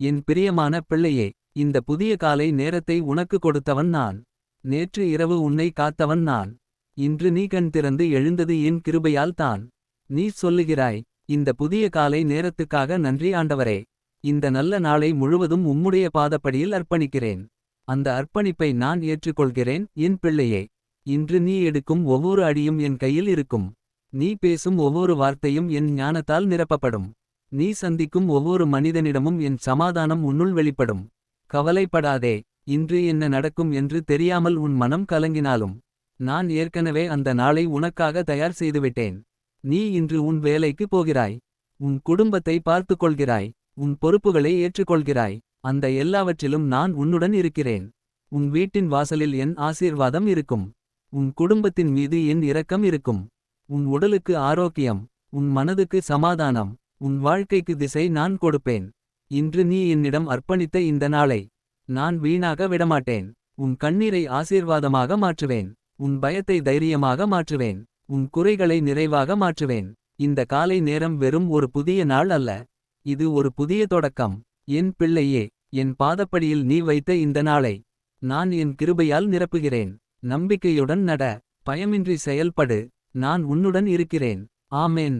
என் பிரியமான பிள்ளையே, இந்த புதிய காலை நேரத்தை உனக்கு கொடுத்தவன் நான். நேற்று இரவு உன்னை காத்தவன் நான். இன்று நீ கண் திறந்து எழுந்தது என் கிருபையால் தான். நீ சொல்லுகிறாய், இந்த புதிய காலை நேரத்துக்காக நன்றி ஆண்டவரே. இந்த நல்ல நாளை முழுவதும் உம்முடைய பாதப்படியில் அர்ப்பணிக்கிறேன். அந்த அர்ப்பணிப்பை நான் ஏற்றுக்கொள்கிறேன் என் பிள்ளையே. இன்று நீ எடுக்கும் ஒவ்வொரு அடியும் என் கையில் இருக்கும். நீ பேசும் ஒவ்வொரு வார்த்தையும் என் ஞானத்தால் நிரப்பப்படும். நீ சந்திக்கும் ஒவ்வொரு மனிதனிடமும் என் சமாதானம் உன்னுள் வெளிப்படும். கவலைப்படாதே. இன்று என்ன நடக்கும் என்று தெரியாமல் உன் மனம் கலங்கினாலும் நான் ஏற்கனவே அந்த நாளை உனக்காக தயார் செய்துவிட்டேன். நீ இன்று உன் வேலைக்கு போகிறாய். உன் குடும்பத்தை பார்த்துக்கொள்கிறாய். உன் பொறுப்புகளை ஏற்றுக்கொள்கிறாய். அந்த எல்லாவற்றிலும் நான் உன்னுடன் இருக்கிறேன். உன் வீட்டின் வாசலில் என் ஆசீர்வாதம் இருக்கும். உன் குடும்பத்தின் மீது என் இரக்கம் இருக்கும். உன் உடலுக்கு ஆரோக்கியம். உன் மனதுக்கு சமாதானம். உன் வாழ்க்கைக்கு திசை நான் கொடுப்பேன். இன்று நீ என்னிடம் அர்ப்பணித்த இந்த நாளை நான் வீணாக விடமாட்டேன். உன் கண்ணீரை ஆசீர்வாதமாக மாற்றுவேன். உன் பயத்தை தைரியமாக மாற்றுவேன். உன் குறைகளை நிறைவாக மாற்றுவேன். இந்த காலை நேரம் வெறும் ஒரு புதிய நாள் அல்ல. இது ஒரு புதிய தொடக்கம். என் பிள்ளையே, என் பாதப்படியில் நீ வைத்த இந்த நாளை நான் என் கிருபையால் நிரப்புகிறேன். நம்பிக்கையுடன் நட. பயமின்றி செயல்படு. நான் உன்னுடன் இருக்கிறேன். ஆமென்.